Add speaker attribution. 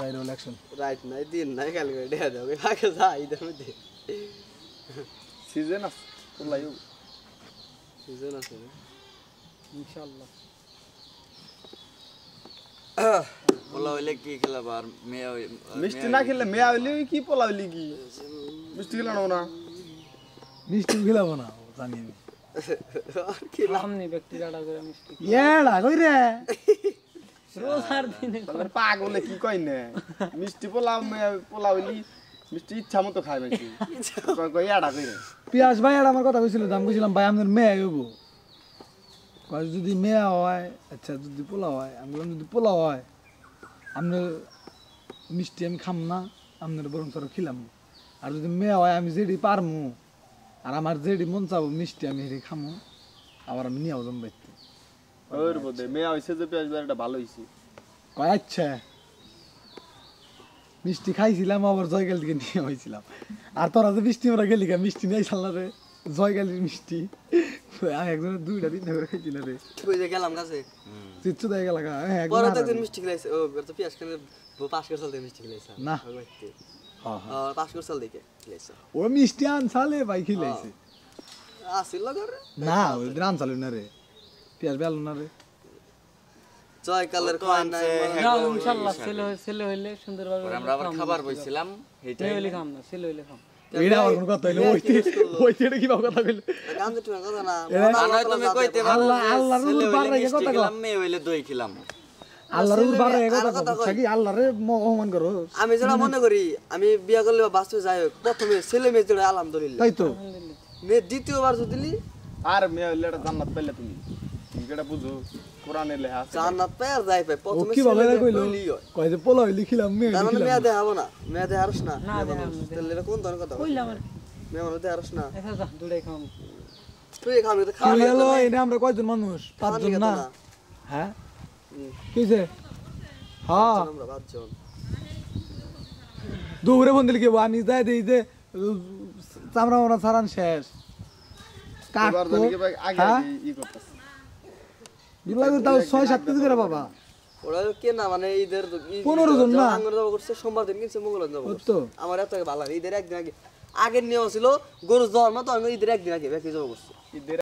Speaker 1: Right roll action
Speaker 2: right নাই দিন নাই কাল করে দেয়া দাও আগে যা ঈদের মধ্যে
Speaker 3: সিজন আছে পোলাইও
Speaker 2: সিজন আছে
Speaker 1: ইনশাআল্লাহ
Speaker 4: পোলা হইলে কি খেলাবো আর মেয়ে
Speaker 3: মিষ্টি না খেলে মেয়া হইলে কি পোলা হইলে কি মিষ্টি খেলানো না
Speaker 1: মিষ্টি খেলাবো না জানি আমি
Speaker 5: সামনে ব্যক্তি দাঁড়া করে মিষ্টি
Speaker 1: এড়া কই রে
Speaker 5: রোজার দিনে
Speaker 3: তাহলে পাগলে কি কই না মিষ্টি পোলা হইলি মিষ্টি ইচ্ছা মতো খায় বেশি কই আড়া কই রে
Speaker 1: পিয়াস ভাই আর আমার কথা কইছিল দাম কইছিলাম ভাই আমাদের মেয়ে হইব কয় যদি মেয়ে হয় আচ্ছা যদি পোলা হয় আমি বললাম যদি পোলা হয় আমরা মিষ্টি আমি খাম না আপনার বরং সর খিলাম আর যদি মেয়ে হয় আমি যেটি পারমু আর আমার যেটি মন চাবো মিষ্টি আমি হেঁটে খামু আবার আমি নিয়েও জম বাইতে
Speaker 3: ওর বোধে মেয়া হইছে যে পেঁয়াজ বাড়িটা ভালো হইছে
Speaker 1: কয় আচ্ছা মিষ্টি খাইছিলাম আবার জয়গাল থেকে নিয়ে হয়েছিলাম আর তোরা যে মিষ্টি আমরা গেলি মিষ্টি নিয়ে আইসাল না রে জয়গালির মিষ্টি আমি একজনের 2টা 3টা করে খাইছি না রে
Speaker 2: কই যে গেলাম কাছে
Speaker 1: চিচ্ছু দেয় গেল হ্যাঁ
Speaker 2: পরে তো একদিন মিষ্টি খেলাইছে ও তো পিয়াজ খেলে পাস করে চলতে মিষ্টি খেলাইছে
Speaker 1: না।
Speaker 2: হ্যাঁ পাস করে চল দেখে খেলাইছে
Speaker 1: ও মিষ্টি আনসালে ভাই খিলাইছে
Speaker 2: আসিল ঘরে
Speaker 1: না ওই দিন আনসালে না রে পিয়াজ বেল না রে
Speaker 2: জয় কালের খাওয়া নাই
Speaker 5: যাও ইনশাআল্লাহ ছেলে হইলে সুন্দরভাবে
Speaker 4: আমরা আবার খাবার বইছিলাম
Speaker 5: ছেলে হইলে খাম না ছেলে হইলে খাম
Speaker 1: এটা আর কোন কথা হইলো ওইতে কি কথা কইলো
Speaker 2: গান তো ঠিক কথা না
Speaker 4: না তুমি কইতে
Speaker 1: আল্লাহ আল্লাহর রূল বারে কথা কও
Speaker 4: খেলাম মেয়ে হইলে দই খেলাম
Speaker 1: আল্লাহর রূল বারে কথা কও কি আল্লাহরে অপমান করো
Speaker 2: আমি যেটা মনে করি আমি বিয়া করলে বাস্তবে যাই হোক প্রথমে ছেলে মেয়ে জোড়া আলহামদুলিল্লাহ
Speaker 1: তাই তো
Speaker 2: মেয়ে দ্বিতীয়বার যদি দিলি
Speaker 3: আর মেয়া হইলে এটা জান্নাত পাইলে তুমি এটা বুঝো কোরআনে লেখা আছে
Speaker 2: জান্নাত পায় আর যাই পায়
Speaker 1: ও
Speaker 2: প্রথমে
Speaker 1: কি ভাবে
Speaker 2: ছেলে
Speaker 1: কইলো
Speaker 2: মেয়ে হয়
Speaker 1: কয় যে পোলা লিখিলাম মে
Speaker 2: তার মানে মেয়ে
Speaker 1: লিখিলাম
Speaker 2: দেখাবো না মেয়ে দেখারস না
Speaker 5: না দেখাম না
Speaker 2: তাহলে এটা কোন ধরনের কথা
Speaker 5: কইলাম আর
Speaker 2: মেয়ে মানে দেখারস না
Speaker 5: আচ্ছা যা দুটাই খাম
Speaker 2: তুই খাবি তো
Speaker 1: কি
Speaker 2: খাওয়া
Speaker 1: হলো এটা আমরা কয়জন মানুষ 5 জন না হ্যাঁ কিছে হ্যাঁ
Speaker 2: আমরা 5 জন
Speaker 1: দূরে বন্ধলি কি আমি যাই দেই যে চামড়া ওরা সারান শেষ কাক
Speaker 3: এবার
Speaker 1: তো
Speaker 3: জানি কি ভাই আগে আগে ই করতেছে
Speaker 1: বিলা তাও 6-7 কেজি করে বাবা
Speaker 2: ওরা কে না মানে ঈদের
Speaker 1: 15 জন না
Speaker 2: আঙ্গুর যাবো করছে সোমবার দিন কিনছে মঙ্গলবার যাবো
Speaker 1: ওই তো
Speaker 2: আমার এত ভালো লাগে ঈদের একদিন আগে আগের নিয়ম ছিল গরু জন্ম তো আমি ঈদের একদিন আগে ব্যাকে যাবো করছে
Speaker 3: ঈদের